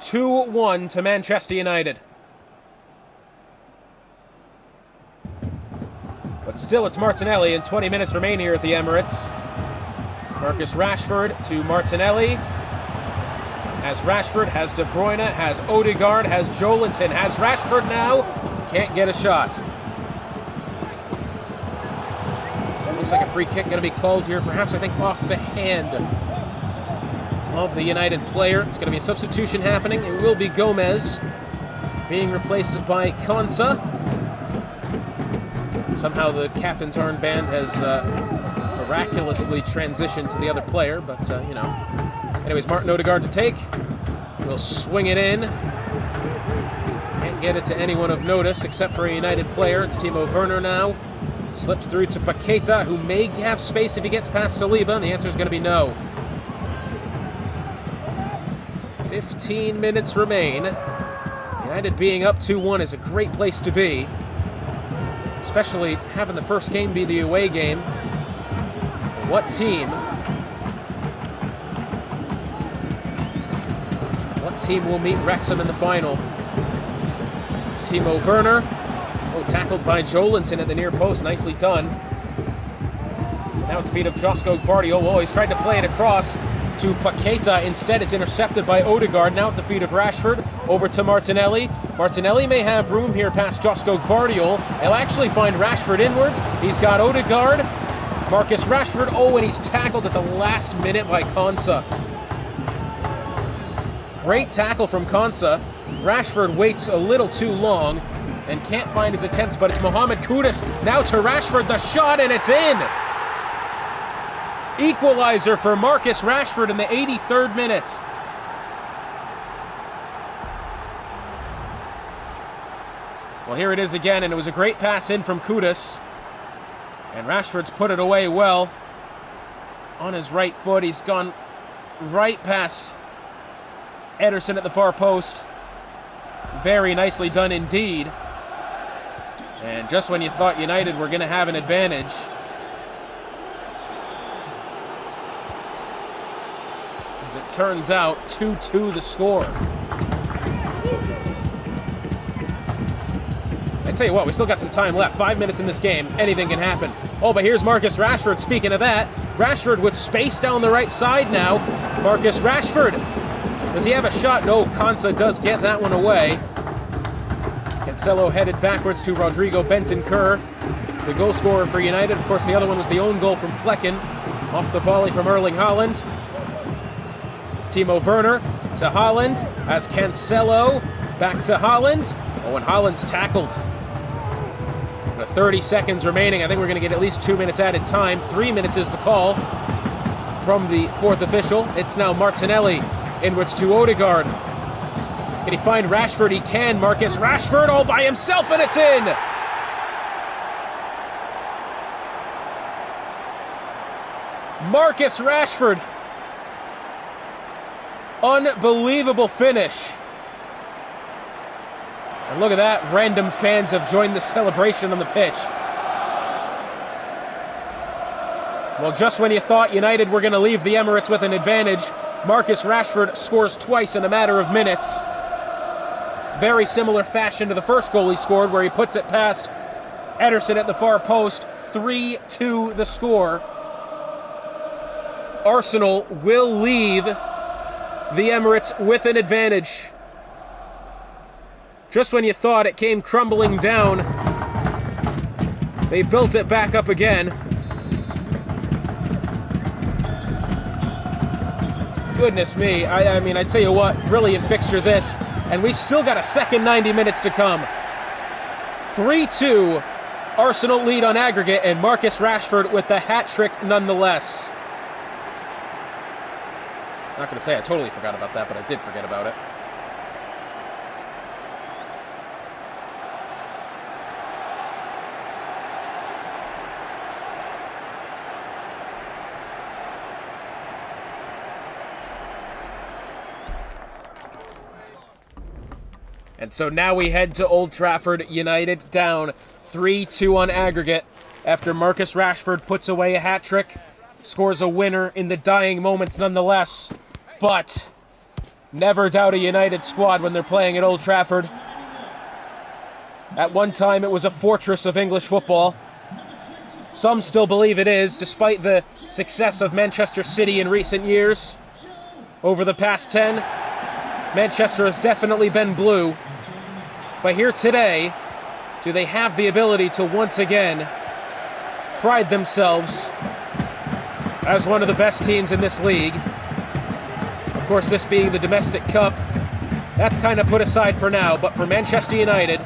2-1 to Manchester United. But still, it's Martinelli, and 20 minutes remain here at the Emirates. Marcus Rashford to Martinelli. Has Rashford, has De Bruyne, has Odegaard, has Joelinton, has Rashford now. Can't get a shot. Looks like a free kick going to be called here, perhaps, I think, off the hand of the United player. It's going to be a substitution happening. It will be Gomez being replaced by Konsa. Somehow the captain's armband has miraculously transitioned to the other player, but, you know. Anyways, Martin Odegaard to take. We'll swing it in. Can't get it to anyone of notice except for a United player. It's Timo Werner now. Slips through to Paqueta, who may have space if he gets past Saliba, and the answer is going to be no. 15 minutes remain. United being up 2-1 is a great place to be. Especially having the first game be the away game. What team will meet Wrexham in the final? It's Timo Werner. Oh, tackled by Jolinton at the near post. Nicely done. Now at the feet of Josko Gvardiol. Oh, he's tried to play it across to Paqueta. Instead, it's intercepted by Odegaard. Now at the feet of Rashford. Over to Martinelli. Martinelli may have room here past Josko Gvardiol. He'll actually find Rashford inwards. He's got Odegaard. Marcus Rashford. Oh, and he's tackled at the last minute by Konsa. Great tackle from Konsa. Rashford waits a little too long and can't find his attempt, but it's Mohamed Kudus. Now to Rashford, the shot, and it's in! Equalizer for Marcus Rashford in the 83rd minute. Well, here it is again, and it was a great pass in from Kudus. And Rashford's put it away well. On his right foot, he's gone right past Ederson at the far post. Very nicely done indeed. And just when you thought United were going to have an advantage, as it turns out, 2-2 the score. I tell you what, we still got some time left. 5 minutes in this game. Anything can happen. Oh, but here's Marcus Rashford. Speaking of that, Rashford with space down the right side now. Marcus Rashford. Does he have a shot? No, Konsa does get that one away. Cancelo headed backwards to Rodrigo Bentancur, the goal scorer for United. Of course, the other one was the own goal from Flecken, off the volley from Erling Haaland. It's Timo Werner to Haaland, as Cancelo back to Haaland. Oh, and Haaland's tackled. 30 seconds remaining. I think we're going to get at least 2 minutes added time. 3 minutes is the call from the fourth official. It's now Martinelli inwards to Odegaard. Can he find Rashford? He can. Marcus Rashford all by himself, and it's in! Marcus Rashford. Unbelievable finish. And look at that. Random fans have joined the celebration on the pitch. Well, just when you thought United were going to leave the Emirates with an advantage, Marcus Rashford scores twice in a matter of minutes. Very similar fashion to the first goal he scored, where he puts it past Ederson at the far post. 3-2 the score. Arsenal will leave the Emirates with an advantage. Just when you thought it came crumbling down, they built it back up again. Goodness me, I mean, I tell you what, brilliant fixture this. And we've still got a second 90 minutes to come. 3-2, Arsenal lead on aggregate, and Marcus Rashford with the hat-trick nonetheless. I'm not going to say I totally forgot about that, but I did forget about it. And so now we head to Old Trafford, United down 3-2 on aggregate after Marcus Rashford puts away a hat-trick, scores a winner in the dying moments nonetheless. But never doubt a United squad when they're playing at Old Trafford. At one time it was a fortress of English football. Some still believe it is, despite the success of Manchester City in recent years. Over the past 10, Manchester has definitely been blue. But here today, do they have the ability to once again pride themselves as one of the best teams in this league? Of course, this being the domestic cup, that's kind of put aside for now. But for Manchester United,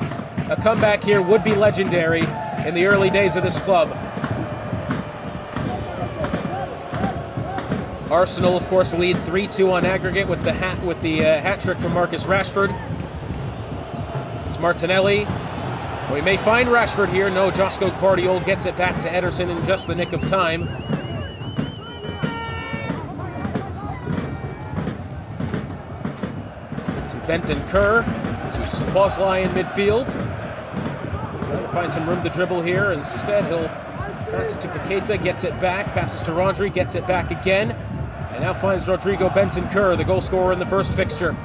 a comeback here would be legendary in the early days of this club. Arsenal, of course, lead 3-2 on aggregate with the hat trick from Marcus Rashford. It's Martinelli. We may find Rashford here. No, Josko Gvardiol gets it back to Ederson in just the nick of time. To Bentancur. To Szoboszlai in midfield. Trying to find some room to dribble here. Instead, he'll pass it to Paqueta, gets it back, passes to Rodri, gets it back again. And now finds Rodrigo Bentancur, the goal scorer in the first fixture.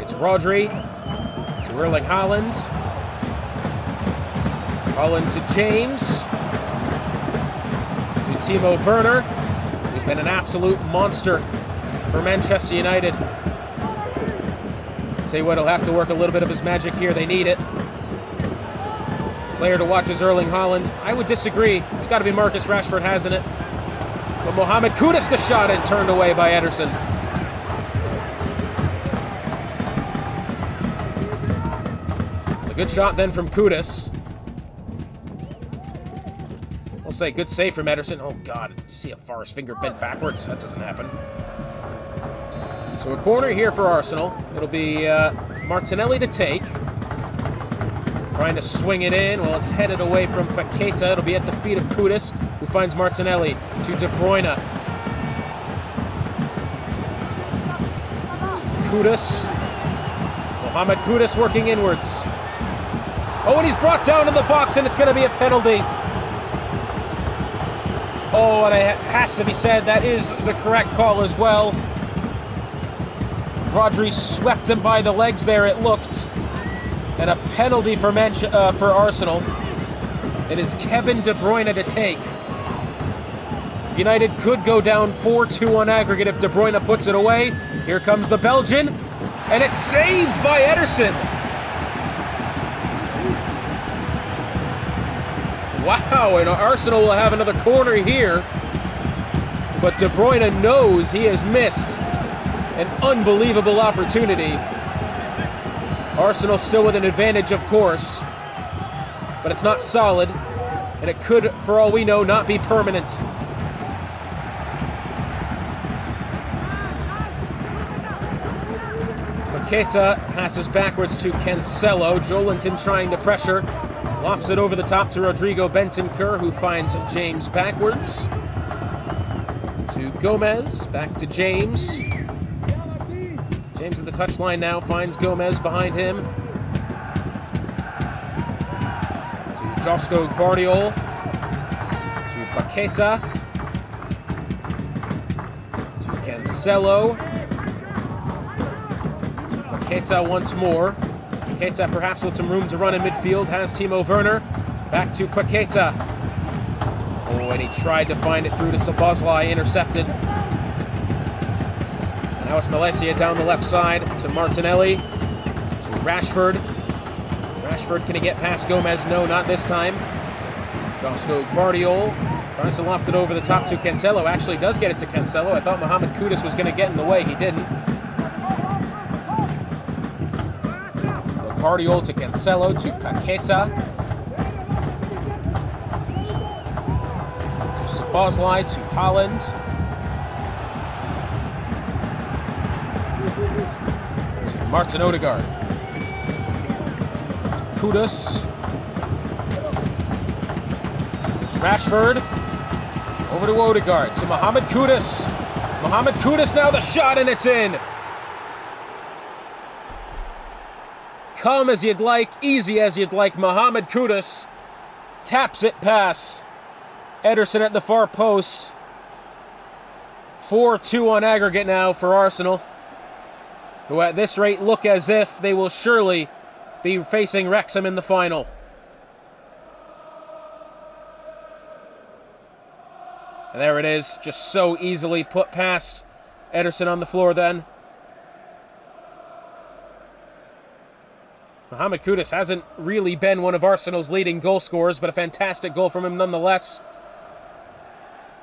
It's Rodri to Erling Haaland. Haaland to James. To Timo Werner, who's been an absolute monster for Manchester United. Tell you what, he'll have to work a little bit of his magic here. They need it. Player to watch is Erling Haaland. I would disagree. It's got to be Marcus Rashford, hasn't it? But Mohamed Kudus, the shot, and turned away by Ederson. A good shot then from Kudus. We'll say good save from Ederson. Oh God, did you see how far his finger bent backwards? That doesn't happen. So a corner here for Arsenal. It'll be Martinelli to take. Trying to swing it in. Well, it's headed away from Paqueta. It'll be at the feet of Kudus, who finds Martinelli to De Bruyne. To Kudus. Mohamed Kudus working inwards. Oh, and he's brought down in the box, and it's going to be a penalty. Oh, and it has to be said, that is the correct call as well. Rodri swept him by the legs there, it looked. And a penalty for Arsenal. It is Kevin De Bruyne to take. United could go down 4-2 on aggregate if De Bruyne puts it away. Here comes the Belgian, and it's saved by Ederson. Wow, and Arsenal will have another corner here. But De Bruyne knows he has missed an unbelievable opportunity. Arsenal still with an advantage, of course, but it's not solid, and it could, for all we know, not be permanent. Paqueta passes backwards to Cancelo. Joelinton trying to pressure. Lofts it over the top to Rodrigo Bentancur, who finds James backwards. To Gomez, back to James. James at the touchline now, finds Gomez behind him. To Josko Gvardiol. To Paqueta. To Cancelo. To Paqueta once more. Paqueta perhaps with some room to run in midfield, has Timo Werner. Back to Paqueta. Oh, and he tried to find it through to Szoboszlai, intercepted. Now it's Malaysia down the left side to Martinelli, to Rashford. Rashford, can he get past Gomez? No, not this time. Josko Gvardiol tries to loft it over the top to Cancelo. Actually does get it to Cancelo. I thought Mohamed Kudus was going to get in the way. He didn't. So Gvardiol to Cancelo to Paqueta. To Szoboszlai to Haaland. Martin Odegaard. Kudus. Rashford. Over to Odegaard. To Mohamed Kudus. Mohamed Kudus now the shot, and it's in. Calm as you'd like, easy as you'd like. Mohamed Kudus taps it past Ederson at the far post. 4-2 on aggregate now for Arsenal, who at this rate look as if they will surely be facing Wrexham in the final. And there it is, just so easily put past Ederson on the floor then. Mohamed Kudus hasn't really been one of Arsenal's leading goal scorers, but a fantastic goal from him nonetheless.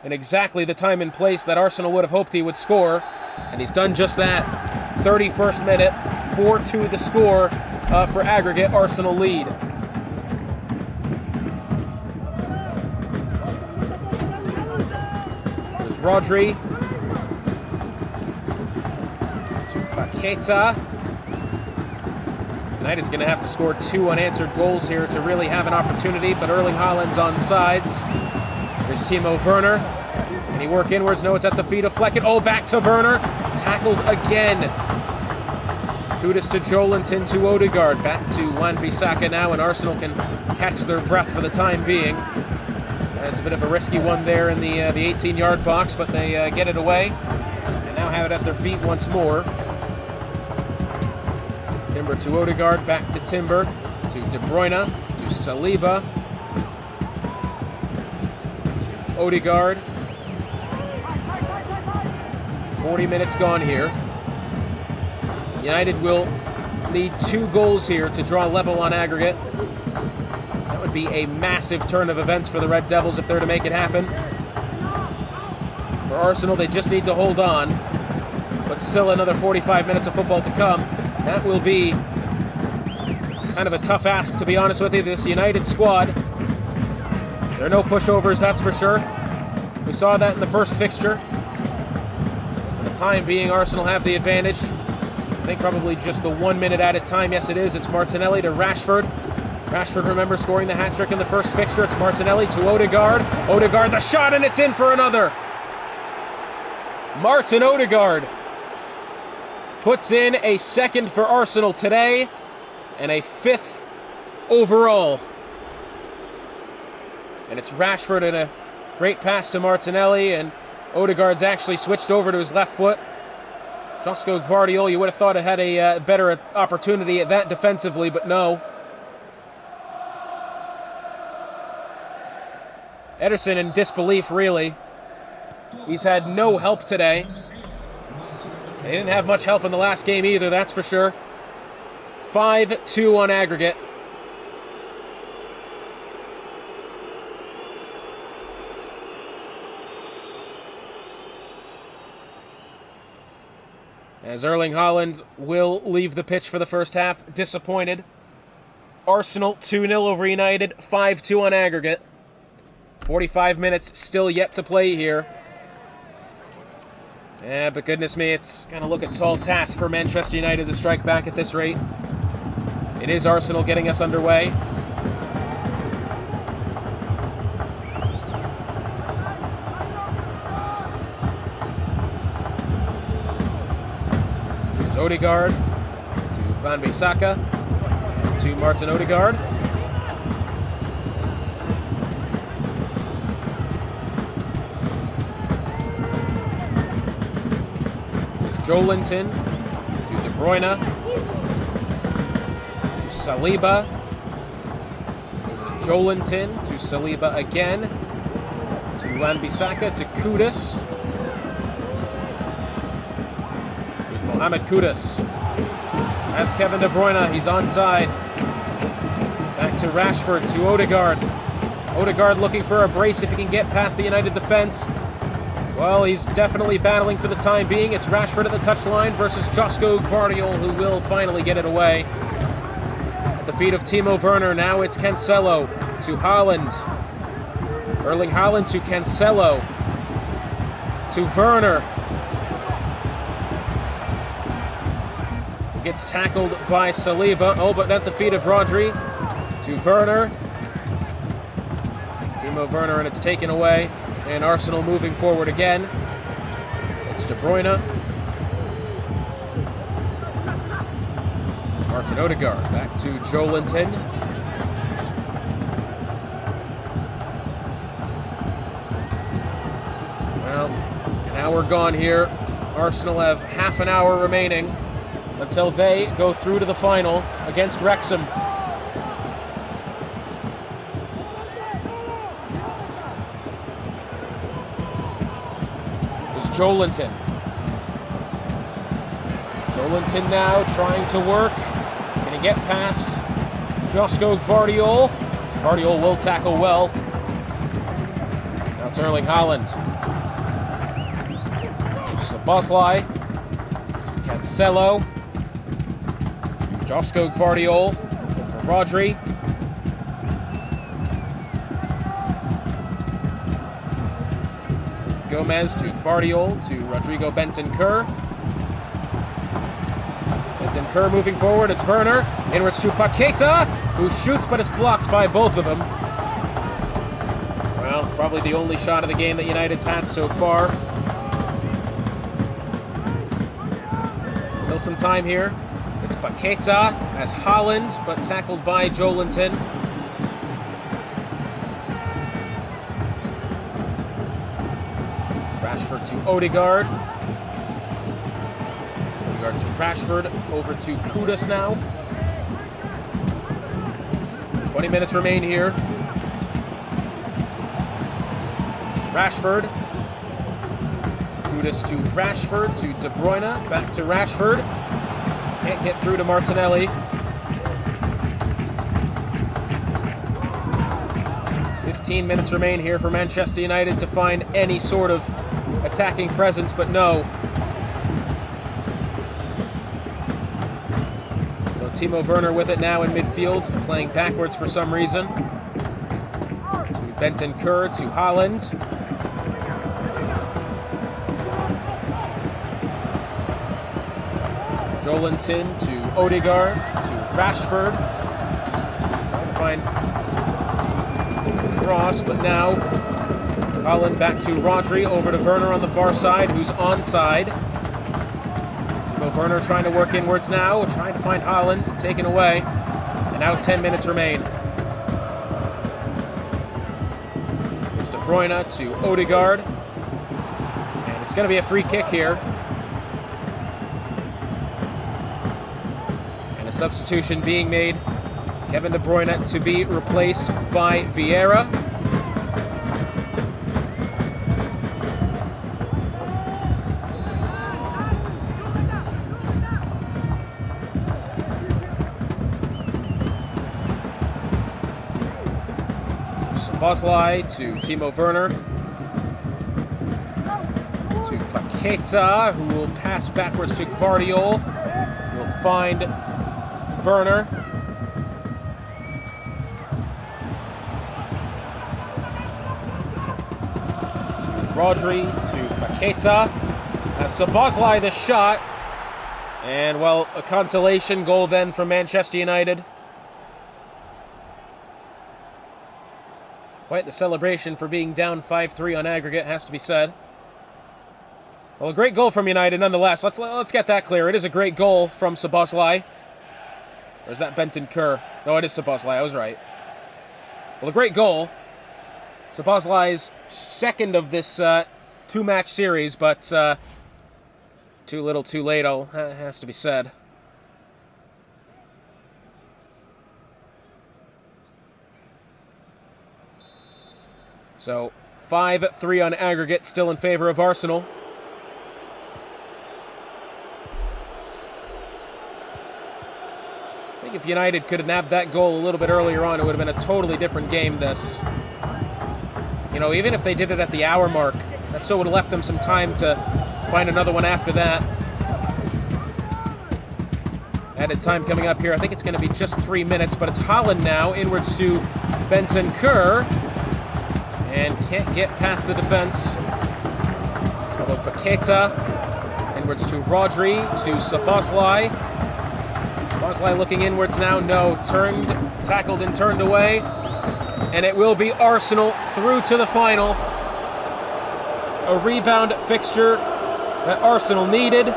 In exactly the time and place that Arsenal would have hoped he would score, and he's done just that. 31st minute, 4-2 the score for aggregate, Arsenal lead. There's Rodri. To Paqueta. United's going to have to score 2 unanswered goals here to really have an opportunity, but Erling Haaland's on sides. There's Timo Werner. Can he work inwards? No, it's at the feet of Flecken. Oh, back to Werner. Tackled again. Kudus to Joelinton to Odegaard. Back to Wan-Bissaka now, and Arsenal can catch their breath for the time being. That's a bit of a risky one there in the 18-yard box, but they get it away. And now have it at their feet once more. Timber to Odegaard, back to Timber, to De Bruyne, to Saliba, to Odegaard. 40 minutes gone here. United will need 2 goals here to draw level on aggregate. That would be a massive turn of events for the Red Devils if they're to make it happen. For Arsenal, they just need to hold on, but still another 45 minutes of football to come. That will be kind of a tough ask, to be honest with you. This United squad, there are no pushovers, that's for sure. We saw that in the first fixture. For the time being, Arsenal have the advantage. I think probably just the 1 minute added time. Yes, it is. It's Martinelli to Rashford. Rashford, remember, scoring the hat-trick in the first fixture. It's Martinelli to Odegaard. Odegaard, the shot, and it's in for another. Martin Odegaard puts in a second for Arsenal today and a 5th overall. And it's Rashford and a great pass to Martinelli, and Odegaard's actually switched over to his left foot. Josko Gvardiol, you would have thought it had a better opportunity at that defensively, but no. Ederson in disbelief, really. He's had no help today. They didn't have much help in the last game either, that's for sure. 5-2 on aggregate. As Erling Haaland will leave the pitch for the first half, disappointed. Arsenal 2-0 over United, 5-2 on aggregate. 45 minutes still yet to play here. Yeah, but goodness me, it's going to look a tall task for Manchester United to strike back at this rate. It is Arsenal getting us underway. Here's Odegaard to Van Bissaka, and to Martin Odegaard. Joelinton to De Bruyne, to Saliba, Joelinton to Saliba again, to Wan-Bissaka, to Kudus. Here's Mohamed Kudus. That's Kevin De Bruyne, he's onside. Back to Rashford, to Odegaard. Odegaard looking for a brace if he can get past the United defense. Well, he's definitely battling for the time being. It's Rashford at the touchline versus Josko Gvardiol, who will finally get it away. At the feet of Timo Werner, now it's Cancelo to Haaland. Erling Haaland to Cancelo. To Werner. Gets tackled by Saliba. Oh, but at the feet of Rodri. To Werner. Timo Werner, and it's taken away. And Arsenal moving forward again. It's De Bruyne. Martin Odegaard back to Joelinton. Well, an hour gone here. Arsenal have half an hour remaining until they go through to the final against Wrexham. Joelinton. Joelinton now trying to work. Going to get past Josko Gvardiol. Gvardiol will tackle well. Now it's Erling Haaland. Boslai. Cancelo. Josko Gvardiol. Rodri. Gomez to Gvardiol to Rodrigo Bentancur. Bentancur moving forward. It's Werner. Inwards to Paqueta, who shoots but is blocked by both of them. Well, probably the only shot of the game that United's had so far. Still some time here. It's Paqueta as Haaland, but tackled by Joelinton. Rashford to Odegaard. Odegaard to Rashford, over to Kudus now. 20 minutes remain here. It's Rashford. Kudus to Rashford, to De Bruyne, back to Rashford. Can't get through to Martinelli. 15 minutes remain here for Manchester United to find any sort of attacking presence, but no. So Timo Werner with it now in midfield, playing backwards for some reason. To Bentancur, to Haaland. Joelinton to Odegaard, to Rashford. Trying to find cross, but now Haaland back to Rodri, over to Werner on the far side, who's onside. Timo Werner trying to work inwards now, trying to find Haaland, taken away. And now 10 minutes remain. There's De Bruyne to Odegaard. And it's going to be a free kick here. And a substitution being made. Kevin De Bruyne to be replaced by Vieira. Szoboszlai to Timo Werner. To Paqueta, who will pass backwards to Gvardiol. Will find Werner. Rodri to Paqueta. Szoboszlai the shot. And, well, a consolation goal then from Manchester United. Quite the celebration for being down 5-3 on aggregate, has to be said. Well, a great goal from United nonetheless. Let's get that clear. It is a great goal from Szoboszlai. Or is that Bentancur? No, it is Szoboszlai. I was right. Well, a great goal. Szoboszlai's second of this two-match series, but too little, too late, has to be said. So, 5-3 on aggregate, still in favor of Arsenal. I think if United could have nabbed that goal a little bit earlier on, it would have been a totally different game, this. You know, even if they did it at the hour mark, that still would have left them some time to find another one after that. Added time coming up here. I think it's going to be just 3 minutes, but it's Haaland now, inwards to Bentancur. And can't get past the defense. Although Paqueta, inwards to Rodri, to Szoboszlai. Szoboszlai looking inwards now. No, tackled and turned away. And it will be Arsenal through to the final. A rebound fixture that Arsenal needed.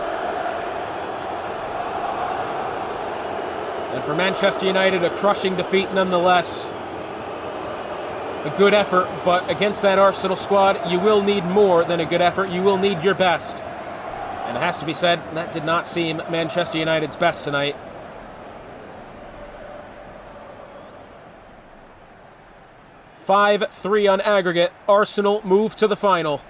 And for Manchester United, a crushing defeat nonetheless. A good effort, but against that Arsenal squad, you will need more than a good effort. You will need your best. And it has to be said, that did not seem Manchester United's best tonight. (5-3 on aggregate. Arsenal move to the final.